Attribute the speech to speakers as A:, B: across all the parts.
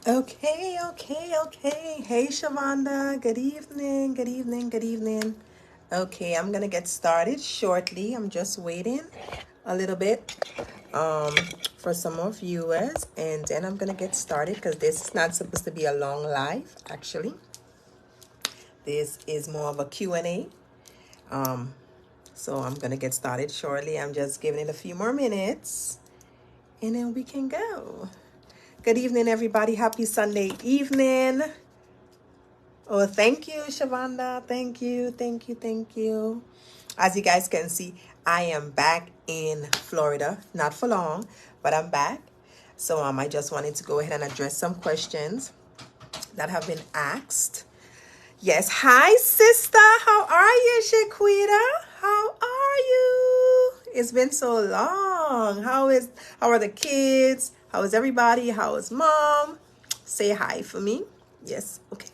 A: Okay. Hey, Shavonda. Good evening. Okay, I'm gonna get started shortly. I'm just waiting a little bit for some more viewers, and then I'm gonna get started because this is not supposed to be a long live. Actually, this is more of a Q&A. So I'm gonna get started shortly. I'm just giving it a few more minutes, and then we can go. Good evening, everybody. Happy Sunday evening. Oh, thank you, Shavonda. Thank you. As you guys can see, I am back in Florida. Not for long, but I'm back. So I just wanted to go ahead and address some questions that have been asked. Yes. Hi, sister. How are you, Shaquita? How are you? It's been so long. How are the kids? How is everybody? How is mom? Say hi for me. Yes. Okay.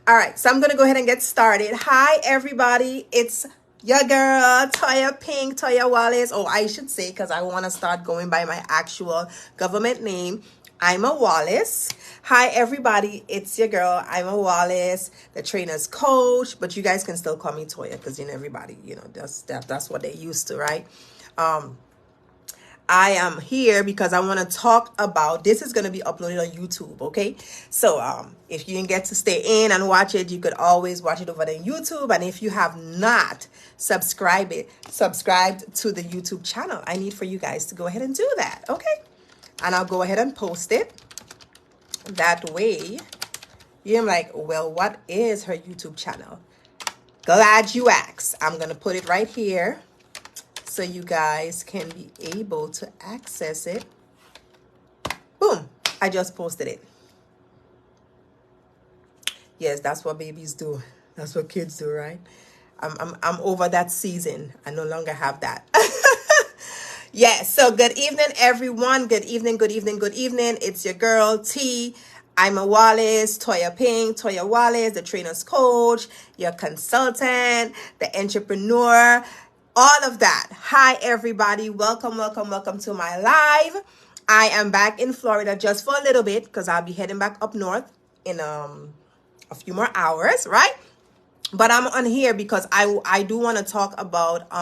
A: All right, so I'm going to go ahead and get started. Hi, everybody. It's your girl, ToiaWallace. Oh, I should say, because I want to start going by my actual government name. I'm a Wallace. Hi, everybody. It's your girl. I'm a Wallace, the trainer's coach. But you guys can still call me Toia because, everybody, that's what they're used to, right? I am here because I want to talk about, this is going to be uploaded on YouTube, okay? So if you didn't get to stay in and watch it, you could always watch it over on YouTube. And if you have not subscribed to the YouTube channel, I need for you guys to go ahead and do that, okay? And I'll go ahead and post it. That way, you're like, well, what is her YouTube channel? Glad you asked. I'm going to put it right here, so you guys can be able to access it. Boom, I just posted it. Yes, that's what babies do. That's what kids do, right? I'm over that season. I no longer have that. Yes, so good evening, everyone. Good evening. It's your girl, T. I'm a Wallace, ToiaWallace, the trainer's coach, your consultant, the entrepreneur, all of that. Hi, everybody. Welcome to my live. I am back in Florida just for a little bit because I'll be heading back up north in a few more hours, right? But I'm on here because I do want to talk about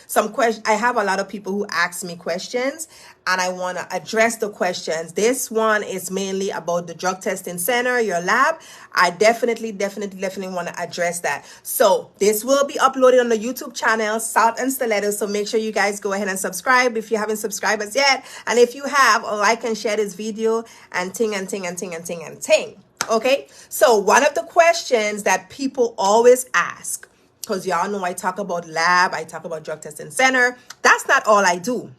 A: some questions. I have a lot of people who ask me questions, and I want to address the questions. This one is mainly about the drug testing center, your lab. I definitely want to address that. So this will be uploaded on the YouTube channel, Salt and Stiletto. So make sure you guys go ahead and subscribe if you haven't subscribed as yet. And if you have, like and share this video and ting. Okay, so one of the questions that people always ask, because y'all know I talk about lab, I talk about drug testing center. That's not all I do.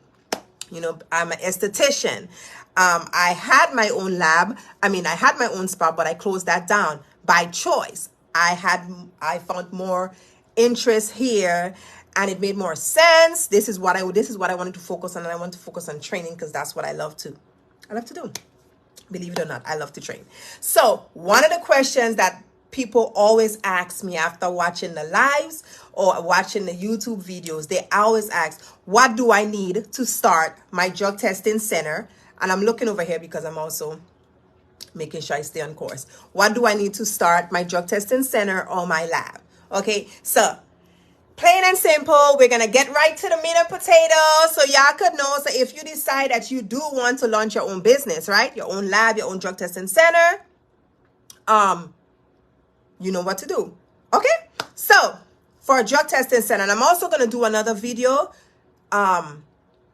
A: I'm an esthetician. I had my own lab. I had my own spa, but I closed that down by choice. I found more interest here, and it made more sense. This is what I wanted to focus on, and I want to focus on training because that's what I love to do. Believe it or not, I love to train. So one of the questions that people always ask me after watching the lives or watching the YouTube videos, they always ask, what do I need to start my drug testing center? And I'm looking over here because I'm also making sure I stay on course. What do I need to start my drug testing center or my lab? Okay, so plain and simple, we're going to get right to the meat and potatoes so y'all could know. So if you decide that you do want to launch your own business, right? Your own lab, your own drug testing center, you know what to do. Okay? So for a drug testing center, and I'm also going to do another video. I'm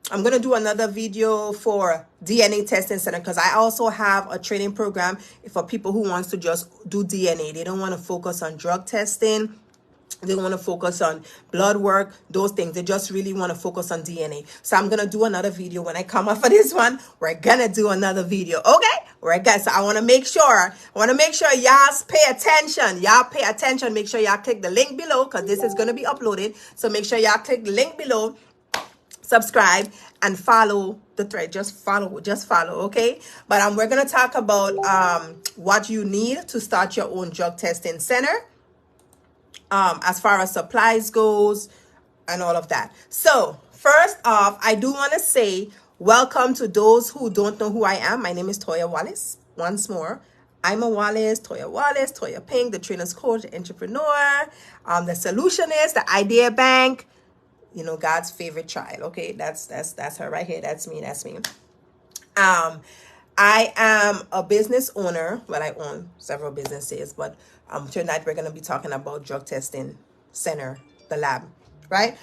A: going to do another video for DNA testing center because I also have a training program for people who wants to just do DNA. They don't want to focus on drug testing. They want to focus on blood work, those things. They just really want to focus on DNA. So I'm going to do another video when I come off of this one. We're going to do another video. Okay? So I want to make sure y'all pay attention. Make sure y'all click the link below because this is going to be uploaded. So make sure y'all click the link below, subscribe, and follow the thread. Just follow, okay? But we're going to talk about what you need to start your own drug testing center. As far as supplies goes and all of that. So first off, I do want to say Welcome to those who don't know who I am. My name is Toia Wallace. Once more, I'm a Wallace, Toia Wallace, Toia Pink, the trainer's coach, the entrepreneur, the solutionist, the idea bank, you know, God's favorite child. Okay, that's her right here. That's me. That's me. I am a business owner. Well, I own several businesses, but tonight we're going to be talking about drug testing center, the lab, right?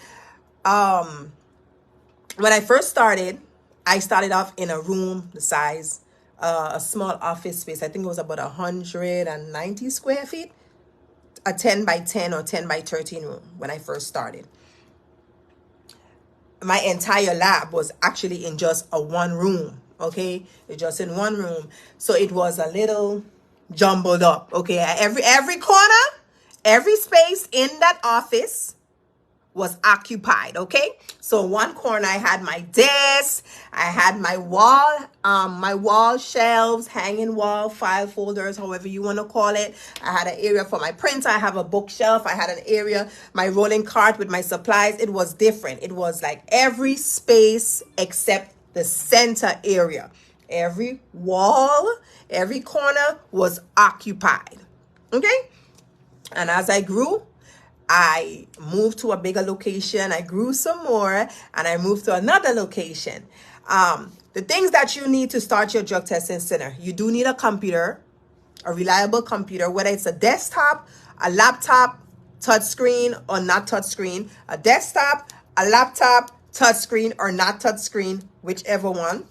A: When I first started, I started off in a room the size, a small office space. I think it was about 190 square feet, a 10 by 10 or 10 by 13 room when I first started. My entire lab was actually in just a one room. Okay, it's just in one room, so it was a little jumbled up. Okay, every corner, every space in that office was occupied. Okay, so one corner I had my desk, I had my wall shelves, hanging wall file folders, however you want to call it. I had an area for my printer. I have a bookshelf. I had an area, my rolling cart with my supplies. It was different. It was like every space except the center area. Every wall, every corner was occupied. Okay, and as I grew, I moved to a bigger location. I grew some more, and I moved to another location. The things that you need to start your drug testing center: you do need a computer, a reliable computer, whether it's a desktop, a laptop, touchscreen or not touchscreen, a desktop, a laptop, touchscreen or not touchscreen, whichever one.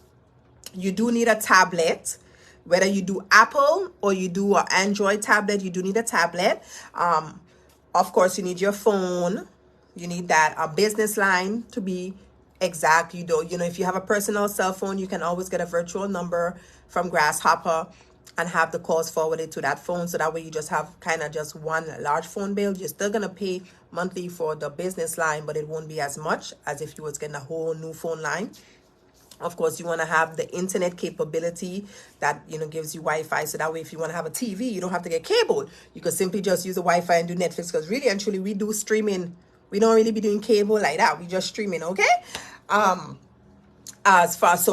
A: You do need a tablet. Whether you do Apple or you do an Android tablet, you do need a tablet. Of course, you need your phone. You need that a business line to be exact. You know, if you have a personal cell phone, you can always get a virtual number from Grasshopper and have the calls forwarded to that phone. So that way you just have kind of just one large phone bill. You're still going to pay monthly for the business line, but it won't be as much as if you was getting a whole new phone line. Of course, you want to have the internet capability that, gives you Wi-Fi. So that way, if you want to have a TV, you don't have to get cable. You could simply just use the Wi-Fi and do Netflix. Because really and truly, we do streaming. We don't really be doing cable like that. We just streaming, okay? So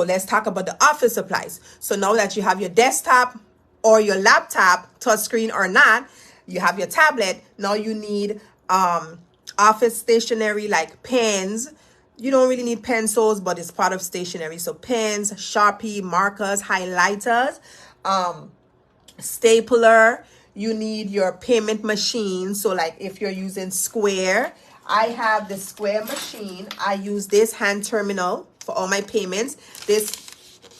A: let's talk about the office supplies. So now that you have your desktop or your laptop, touchscreen or not, you have your tablet. Now you need office stationery like pens. You don't really need pencils, but it's part of stationery. So pens, Sharpie, markers, highlighters, stapler. You need your payment machine. So like if you're using Square, I have the Square machine. I use this hand terminal for all my payments. I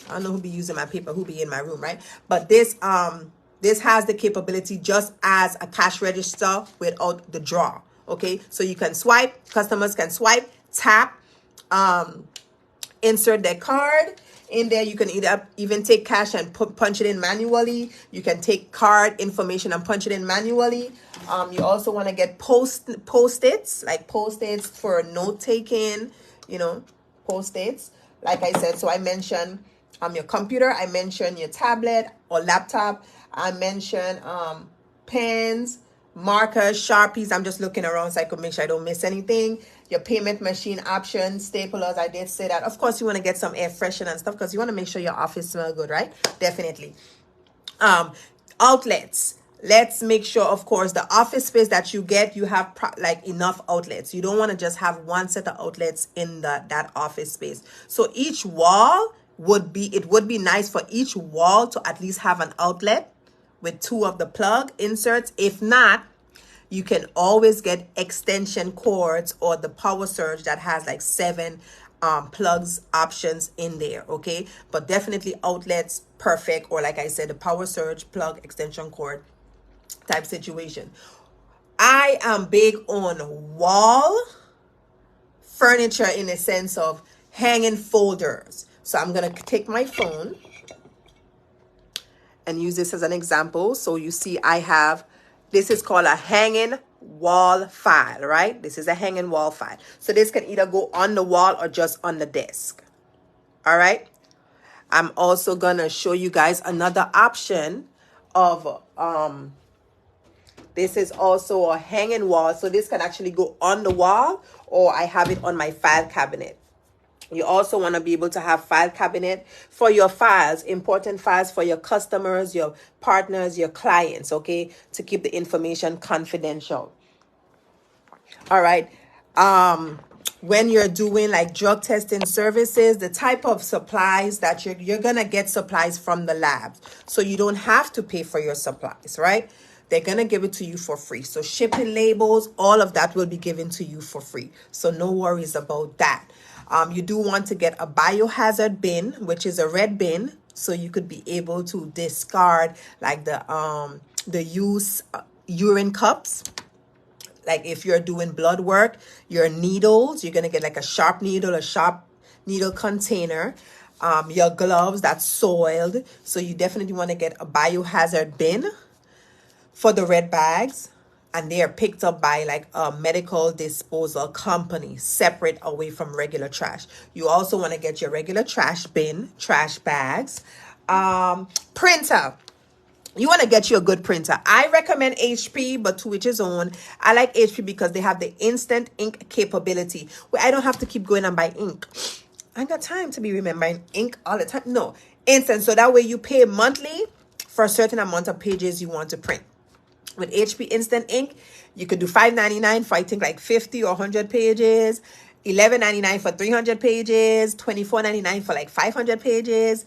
A: don't know who be using my paper, who be in my room, right? But this has the capability just as a cash register without the drawer. Okay, so you can swipe, customers can swipe, tap, insert their card in there. You can even take cash and punch it in manually. You can take card information and punch it in manually. You also want to get post-its, like post-its for note taking, post-its. Like I said, so I mentioned your computer, I mentioned your tablet or laptop, I mentioned pens, markers, Sharpies. I'm just looking around so I could make sure I don't miss anything. Your payment machine options, staplers. I did say that. Of course, you want to get some air freshener and stuff because you want to make sure your office smells good, right? Definitely. Outlets. Let's make sure, of course, the office space that you get, you have enough outlets. You don't want to just have one set of outlets in that office space. So each wall would be nice for each wall to at least have an outlet with 2 of the plug inserts. If not, you can always get extension cords or the power surge that has like 7 plugs options in there. Okay, but definitely outlets, perfect. Or like I said, the power surge, plug, extension cord type situation. I am big on wall furniture in a sense of hanging folders. So I'm going to take my phone and use this as an example. So you see this is called a hanging wall file, right? This is a hanging wall file. So this can either go on the wall or just on the desk. All right. I'm also going to show you guys another option of, this is also a hanging wall. So this can actually go on the wall or I have it on my file cabinet. You also want to be able to have file cabinet for your files, important files for your customers, your partners, your clients, okay, to keep the information confidential. All right. When you're doing like drug testing services, the type of supplies that you're gonna get supplies from the labs, so you don't have to pay for your supplies, right? They're gonna give it to you for free. So shipping labels, all of that will be given to you for free. So no worries about that. You do want to get a biohazard bin, which is a red bin, so you could be able to discard like the used urine cups. Like if you're doing blood work, your needles, you're going to get like a sharp needle container. Your gloves that's soiled. So you definitely want to get a biohazard bin for the red bags. And they are picked up by like a medical disposal company, separate away from regular trash. You also want to get your regular trash bin, trash bags. Printer. You want to get you a good printer. I recommend HP, but to each his own. I like HP because they have the instant ink capability, where I don't have to keep going and buy ink. I ain't got time to be remembering ink all the time. No, instant. So that way you pay monthly for a certain amount of pages you want to print. With HP Instant Ink, you could do $5.99 for I think like 50 or 100 pages, $11.99 for 300 pages, $24.99 for like 500 pages.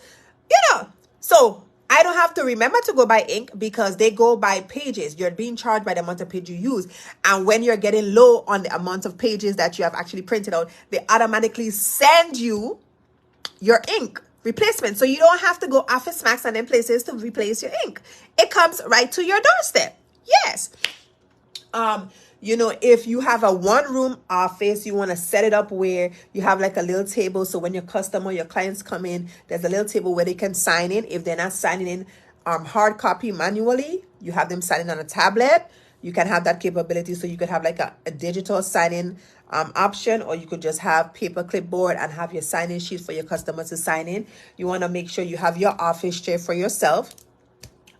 A: So I don't have to remember to go buy ink because they go by pages. You're being charged by the amount of page you use. And when you're getting low on the amount of pages that you have actually printed out, they automatically send you your ink replacement. So you don't have to go Office Max and then places to replace your ink. It comes right to your doorstep. Yes. If you have a one-room office, you want to set it up where you have like a little table. So when your clients come in, there's a little table where they can sign in. If they're not signing in hard copy manually, you have them sign in on a tablet. You can have that capability. So you could have like a digital sign-in option, or you could just have paper clipboard and have your sign-in sheet for your customers to sign in. You want to make sure you have your office chair for yourself.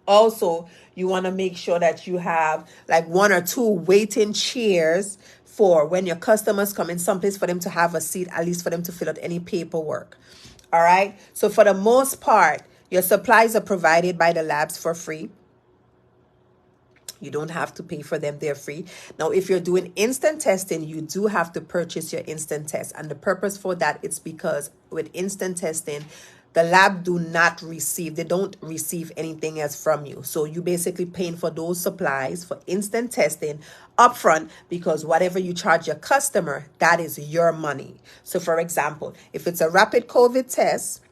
A: Also, you want to make sure that you have like 1 or 2 waiting chairs for when your customers come in, someplace for them to have a seat, at least for them to fill out any paperwork. All right. So for the most part, your supplies are provided by the labs for free. You don't have to pay for them. They're free. Now, if you're doing instant testing, you do have to purchase your instant test. And the purpose for that, it's because with instant testing, the lab they don't receive anything else from you. So you basically paying for those supplies for instant testing upfront, because whatever you charge your customer, that is your money. So for example, if it's a rapid COVID test,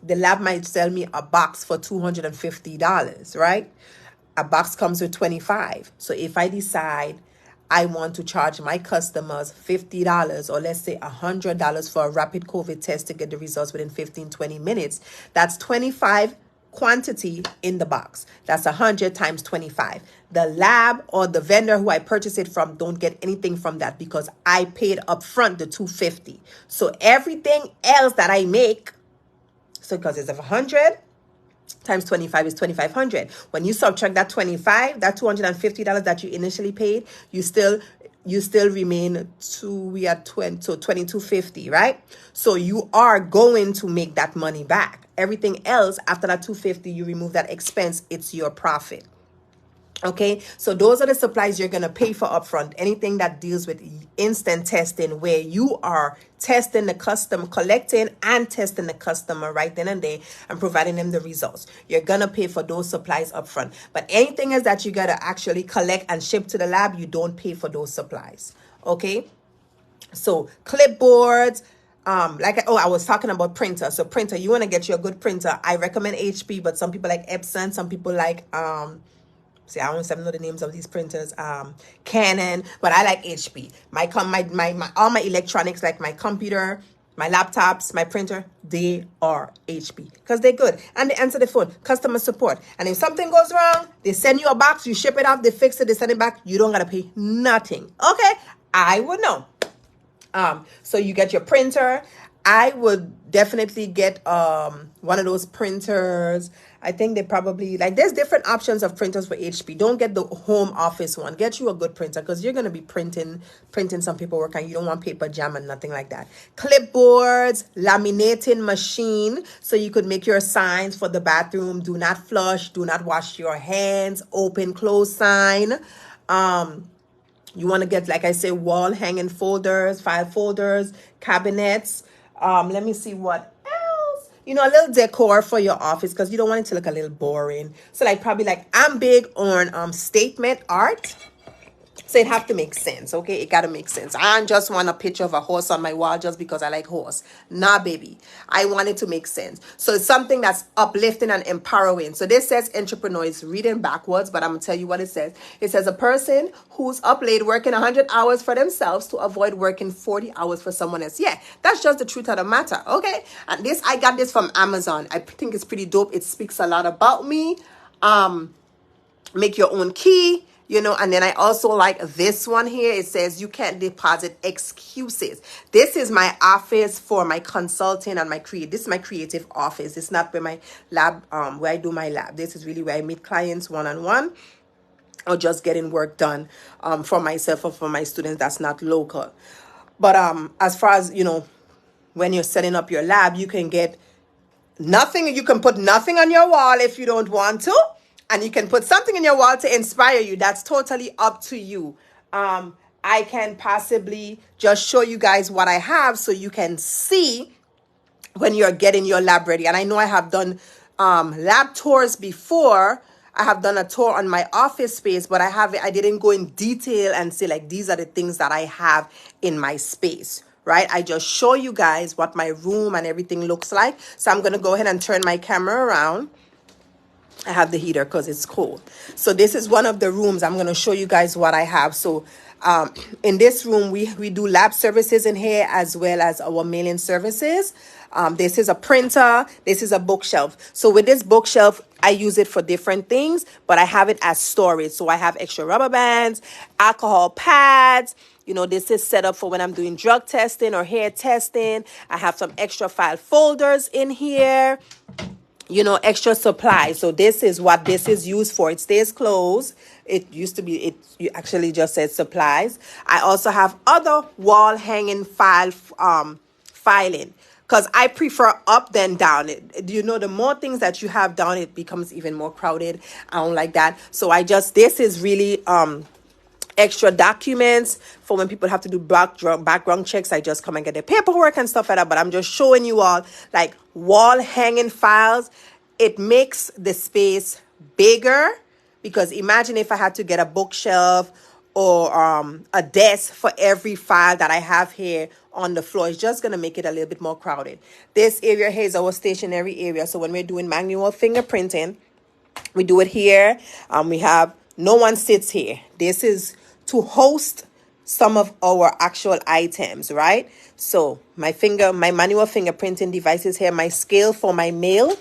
A: the lab might sell me a box for $250, right? A box comes with 25. So if I decide I want to charge my customers $50 or let's say $100 for a rapid COVID test to get the results within 15-20 minutes, that's 25 quantity in the box. That's 100 times 25. The lab or the vendor who I purchase it from don't get anything from that because I paid up front the $250. So everything else that I make, so because it's 100 times 25 is 2,500. When you subtract that 25, that $250 that you initially paid, you still remain we are 20, so 2,250, right? So you are going to make that money back. Everything else after that 250, you remove that expense, it's your profit. Okay, so those are the supplies you're going to pay for upfront. Anything that deals with instant testing, where you are testing the customer, collecting and testing the customer right then and there and providing them the results, you're going to pay for those supplies upfront. But anything else that you got to actually collect and ship to the lab, you don't pay for those supplies. Okay, so clipboards, I was talking about printer. So printer, you want to get you a good printer. I recommend HP, but some people like Epson, some people like see, I don't know the names of these printers. Canon, but I like HP. My all my electronics, like my computer, my laptops, my printer, they are HP because they're good and they answer the phone. Customer support, and if something goes wrong, they send you a box, you ship it off, they fix it, they send it back. You don't gotta pay nothing. Okay, I would know. So you get your printer. I would definitely get one of those printers. I think they probably like there's different options of printers for HP. Don't get the home office one. Get you a good printer because you're gonna be printing some paperwork and you don't want paper jam and nothing like that. Clipboards, laminating machine so you could make your signs for the bathroom. Do not flush, do not wash your hands, open close sign. You want to get, like I say, wall hanging folders, file folders, cabinets. Let me see what else. You know, a little decor for your office because you don't want it to look a little boring. So like probably like I'm big on statement art. So it have to make sense, okay? It gotta make sense. I don't just want a picture of a horse on my wall just because I like horse. Nah, baby. I want it to make sense. So it's something that's uplifting and empowering. So this says entrepreneur is reading backwards, but I'm gonna tell you what it says. It says a person who's up late working 100 hours for themselves to avoid working 40 hours for someone else. Yeah, that's just the truth of the matter, okay? And this, I got this from Amazon. I think it's pretty dope. It speaks a lot about me. Make your own key. You know, and then I also like this one here. It says you can't deposit excuses. This is my office for my consulting and my this is my creative office. It's not where my lab, where I do my lab. This is really where I meet clients one-on-one or just getting work done for myself or for my students that's not local. But as far as, you know, when you're setting up your lab, you can get nothing. You can put nothing on your wall if you don't want to. And you can put something in your wall to inspire you. That's totally up to you. I can possibly just show you guys what I have so you can see when you're getting your lab ready. And I know I have done lab tours before. I have done a tour on my office space, but I didn't go in detail and say like these are the things that I have in my space. Right? I just show you guys what my room and everything looks like. So I'm going to go ahead and turn my camera around. I have the heater because it's cold. So this is one of the rooms. I'm going to show you guys what I have. So in this room, we do lab services in here as well as our mailing services. This is a printer. This is a bookshelf. So with this bookshelf, I use it for different things, but I have it as storage. So I have extra rubber bands, alcohol pads. You know, this is set up for when I'm doing drug testing or hair testing. I have some extra file folders in here. You know, extra supplies. So this is what this is used for. It stays closed. It used to be, you actually just said supplies. I also have other wall hanging filing because I prefer up than down. You know, the more things that you have down, it becomes even more crowded. I don't like that. So this is really, extra documents for when people have to do background checks. I just come and get their paperwork and stuff like that. But I'm just showing you all like wall hanging files. It makes the space bigger because imagine if I had to get a bookshelf or a desk for every file that I have here on the floor. It's just going to make it a little bit more crowded. This area here is our stationary area. So when we're doing manual fingerprinting, we do it here. We have no one sits here. This is to host some of our actual items, right? So my manual fingerprinting device is here. My scale for my mail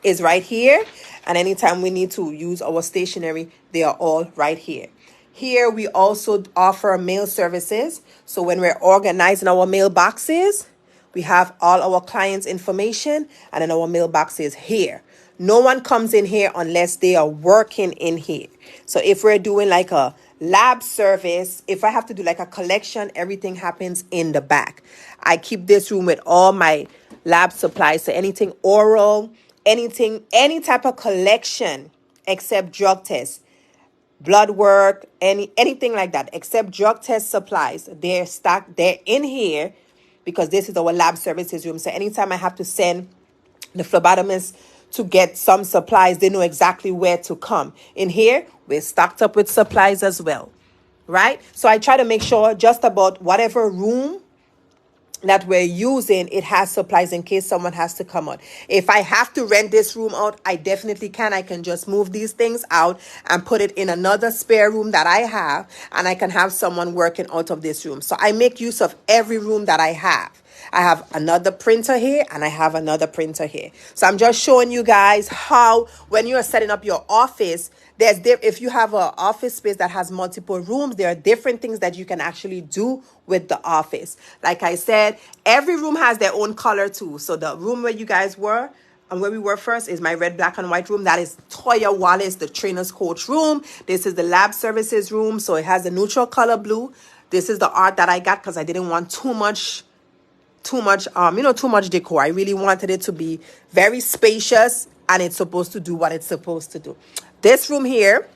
A: is right here. And anytime we need to use our stationery, they are all right here. Here we also offer mail services. So when we're organizing our mailboxes, we have all our clients' information and then our mailboxes here. No one comes in here unless they are working in here. So if we're doing like a lab service, if I have to do like a collection, everything happens in the back. I keep this room with all my lab supplies. So anything oral, any type of collection except drug tests, blood work, anything like that, except drug test supplies. They're in here because this is our lab services room. So anytime I have to send the phlebotomist to get some supplies, they know exactly where to come. In here, we're stocked up with supplies as well, right? So I try to make sure just about whatever room that we're using, it has supplies in case someone has to come out. If I have to rent this room out, I definitely can. I can just move these things out and put it in another spare room that I have, and I can have someone working out of this room. So I make use of every room that I have. I have another printer here and I have another printer here. So I'm just showing you guys how when you're setting up your office, if you have an office space that has multiple rooms, there are different things that you can actually do with the office. Like I said, every room has their own color too. So the room where you guys were and where we were first is my red, black, and white room. That is Toia Wallace, the trainer's coach room. This is the lab services room. So it has the neutral color blue. This is the art that I got because I didn't want too much decor. I really wanted it to be very spacious, and it's supposed to do what it's supposed to do. This room here,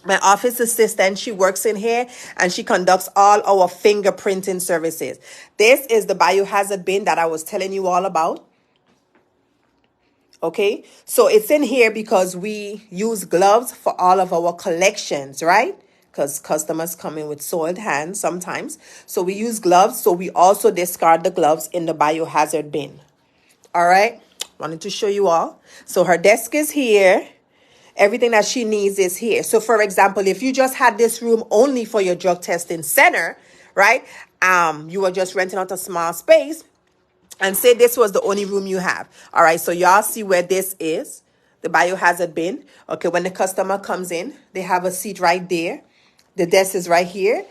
A: my office assistant, she works in here and she conducts all our fingerprinting services. This is the biohazard bin that I was telling you all about. Okay, so it's in here because we use gloves for all of our collections, right? Because customers come in with soiled hands sometimes. So we use gloves. So we also discard the gloves in the biohazard bin. All right, wanted to show you all. So her desk is here. Everything that she needs is here. So for example, if you just had this room only for your drug testing center, right? You were just renting out a small space, and say this was the only room you have. All right, so y'all see where this is, the biohazard bin. Okay, when the customer comes in, they have a seat right there. The desk is right here.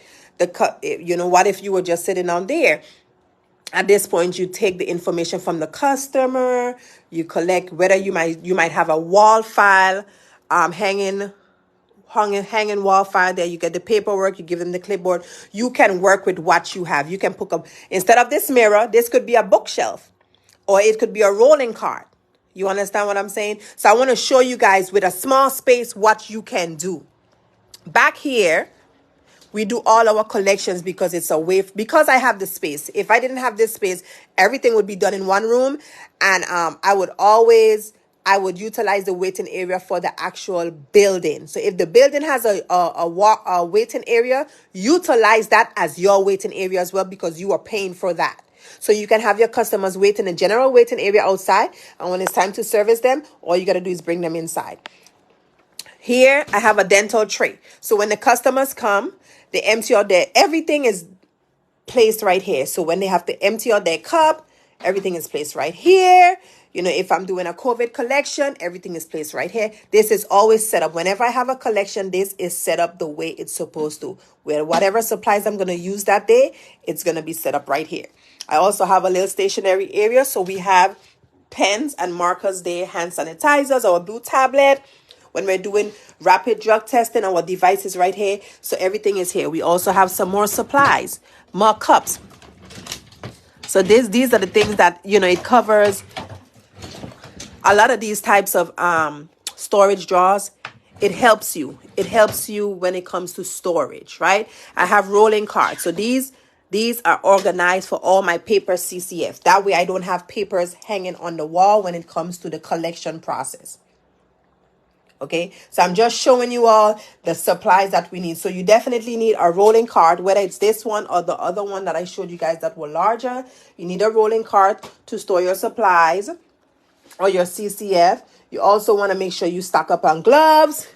A: You know, what if you were just sitting down there? At this point, you take the information from the customer. You collect whether you might have a wall file hanging wall file there. You get the paperwork, you give them the clipboard. You can work with what you have. You can put up, instead of this mirror, this could be a bookshelf, or it could be a rolling cart. You understand what I'm saying? So I want to show you guys with a small space what you can do. Back here, we do all our collections because it's a way, because I have the space. If I didn't have this space, everything would be done in one room, and I would utilize the waiting area for the actual building. So if the building has a waiting area, utilize that as your waiting area as well, because you are paying for that. So you can have your customers wait in a general waiting area outside, and when it's time to service them, all you got to do is bring them inside. Here, I have a dental tray. So when the customers come, they empty out everything is placed right here. So when they have to empty out their cup, everything is placed right here. You know, if I'm doing a COVID collection, everything is placed right here. This is always set up. Whenever I have a collection, this is set up the way it's supposed to. Where whatever supplies I'm going to use that day, it's going to be set up right here. I also have a little stationary area. So we have pens and markers there, hand sanitizers, our blue tablet. When we're doing rapid drug testing, our device is right here. So everything is here. We also have some more supplies, more cups. So these are the things that, you know, it covers a lot of these types of storage drawers. It helps you. It helps you when it comes to storage, right? I have rolling carts. So these are organized for all my paper CCF. That way I don't have papers hanging on the wall when it comes to the collection process. Okay, so I'm just showing you all the supplies that we need. So you definitely need a rolling cart, whether it's this one or the other one that I showed you guys that were larger. You need a rolling cart to store your supplies or your CCF. You also want to make sure you stock up on gloves.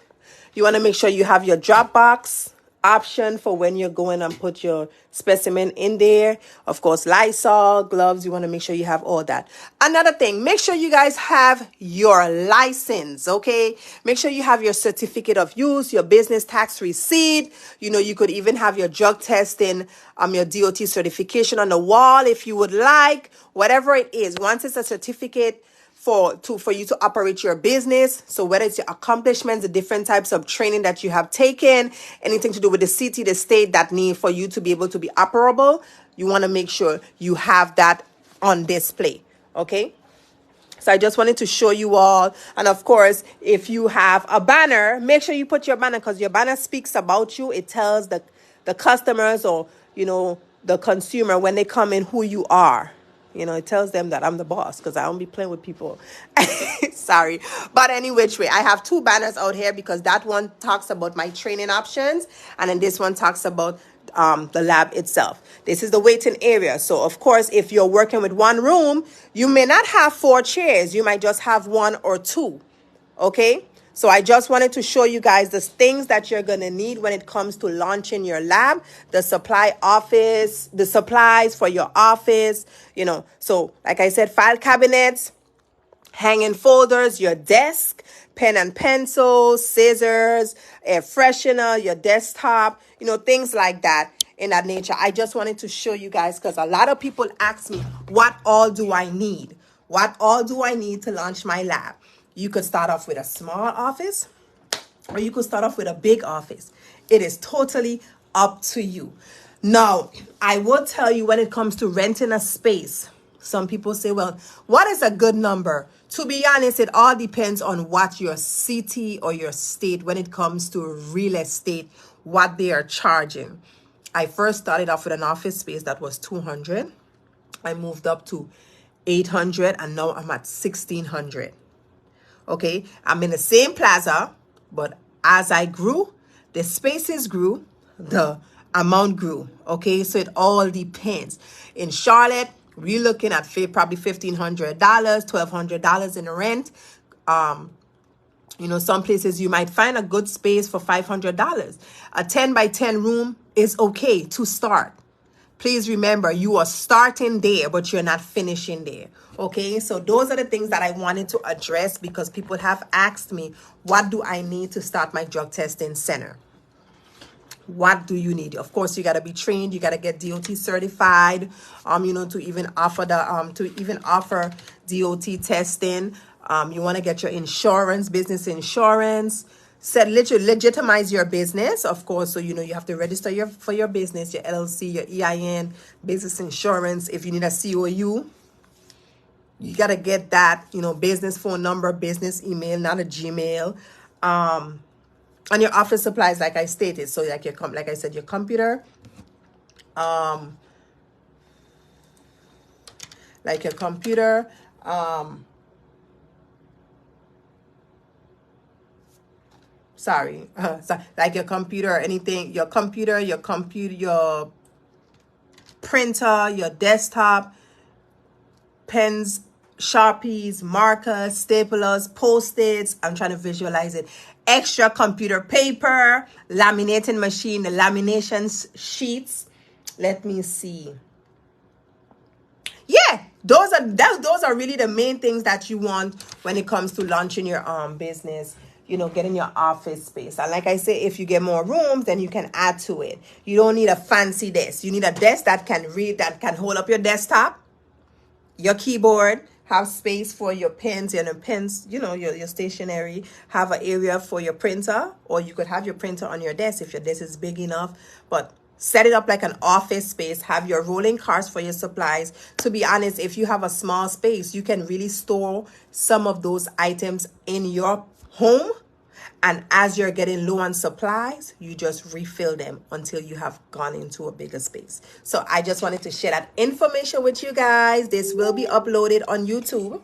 A: You want to make sure you have your drop box option for when you're going and put your specimen in there. Of course, Lysol, gloves, you want to make sure you have all that. Another thing, make sure you guys have your license, okay? Make sure you have your certificate of use, your business tax receipt. You know, you could even have your drug testing, your DOT certification on the wall if you would like. Whatever it is, once it's a certificate for you to operate your business. So whether it's your accomplishments, the different types of training that you have taken, anything to do with the city, the state that need for you to be able to be operable, you want to make sure you have that on display. Okay. So I just wanted to show you all. And of course, if you have a banner, make sure you put your banner, because your banner speaks about you. It tells the customers, or, you know, the consumer when they come in who you are. You know, it tells them that I'm the boss, because I don't be playing with people. Sorry. But any which way, I have two banners out here because that one talks about my training options. And then this one talks about the lab itself. This is the waiting area. So, of course, if you're working with one room, you may not have 4 chairs. You might just have 1 or 2. Okay? So I just wanted to show you guys the things that you're going to need when it comes to launching your lab, the supplies for your office, you know. So like I said, file cabinets, hanging folders, your desk, pen and pencil, scissors, air freshener, your desktop, things like that in that nature. I just wanted to show you guys because a lot of people ask me, what all do I need? What all do I need to launch my lab? You could start off with a small office or you could start off with a big office. It is totally up to you. Now, I will tell you when it comes to renting a space, some people say, well, what is a good number? To be honest, it all depends on what your city or your state, when it comes to real estate, what they are charging. I first started off with an office space that was $200. I moved up to $800 and now I'm at $1,600. Okay, I'm in the same plaza, but as I grew, the spaces grew, the amount grew. Okay, so it all depends. In Charlotte, we're looking at probably $1,500, $1,200 in rent. Some places you might find a good space for $500. A 10 by 10 room is okay to start. Please remember, you are starting there, but you're not finishing there. Okay, so those are the things that I wanted to address because people have asked me, what do I need to start my drug testing center? What do you need? Of course, you got to be trained. You got to get DOT certified, to even offer DOT testing. You want to get your insurance, business insurance. Legitimize your business, of course. So, you have to register for your business, your LLC, your EIN, business insurance. If you need a COU, you got to get that, business phone number, business email, not a Gmail. And your office supplies, like I stated. So, like I said, your computer, like your computer, anything, your printer, your desktop, pens, Sharpies, markers, staplers, Post-its. I'm trying to visualize it. Extra computer paper, laminating machine, the lamination sheets. Let me see. Yeah, those are really the main things that you want when it comes to launching your business. Getting your office space. And like I say, if you get more rooms, then you can add to it. You don't need a fancy desk. You need a desk that can hold up your desktop, your keyboard, have space for your pens and pens, your stationery, have an area for your printer, or you could have your printer on your desk if your desk is big enough, but set it up like an office space, have your rolling carts for your supplies. To be honest, if you have a small space, you can really store some of those items in your home, and as you're getting low on supplies, you just refill them until you have gone into a bigger space. So I just wanted to share that information with you guys. This will be uploaded on YouTube,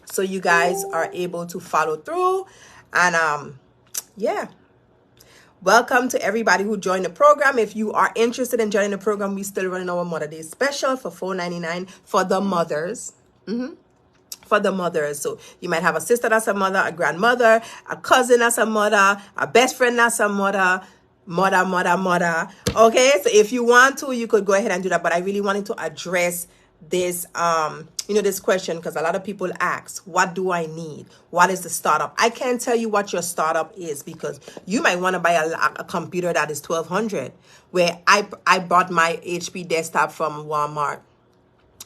A: so you guys are able to follow through. And yeah, welcome to everybody who joined the program. If you are interested in joining the program, we still running our Mother Day special for $4.99 for the mothers. For the mothers. So you might have a sister that's a mother, a grandmother, a cousin that's a mother, a best friend that's a mother. Okay, so if you want to, you could go ahead and do that. But I really wanted to address this this question because a lot of people ask, what do I need? What is the startup? I can't tell you what your startup is because you might want to buy a computer that is $1,200. Where I bought my HP desktop from Walmart.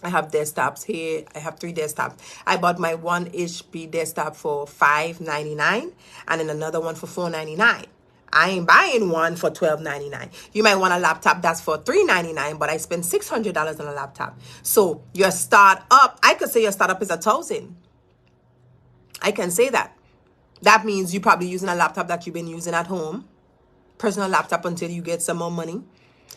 A: I have desktops here. I have 3 desktops. I bought my one HP desktop for $5.99 and then another one for $4.99. I ain't buying one for $12.99. You might want a laptop that's for $3.99, but I spent $600 on a laptop. So your startup, I could say your startup is $1,000. I can say that. That means you're probably using a laptop that you've been using at home, personal laptop until you get some more money.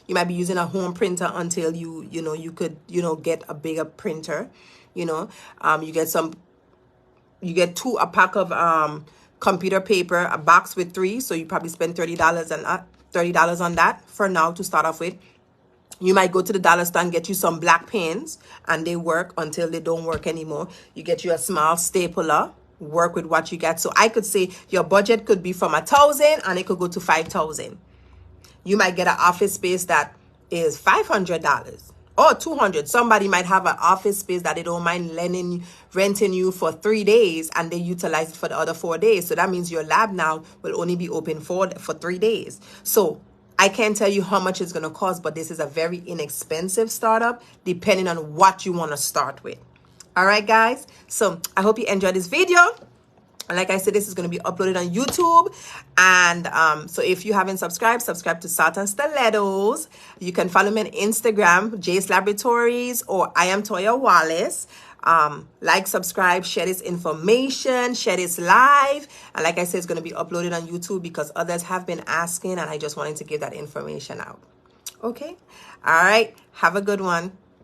A: You might be using a home printer until you could get a bigger printer. You get a pack of computer paper, a box with 3, so you probably spend $30 on that for now to start off with. You might go to the dollar store and get you some black pens, and they work until they don't work anymore. You get you a small stapler, work with what you get. So I could say your budget could be from $1,000 and it could go to $5,000. You might get an office space that is $500 or 200. Somebody might have an office space that they don't mind renting you for 3 days, and they utilize it for the other 4 days. So that means your lab now will only be open for 3 days. So I can't tell you how much it's going to cost, but this is a very inexpensive startup depending on what you want to start with. All right, guys. So I hope you enjoyed this video. And like I said, this is going to be uploaded on YouTube. And so if you haven't subscribed, subscribe to Salt and Stilettos. You can follow me on Instagram, Jace Laboratories, or IamToiaWallace. Like, subscribe, share this information, share this live. And like I said, it's going to be uploaded on YouTube because others have been asking, and I just wanted to give that information out. Okay? All right. Have a good one.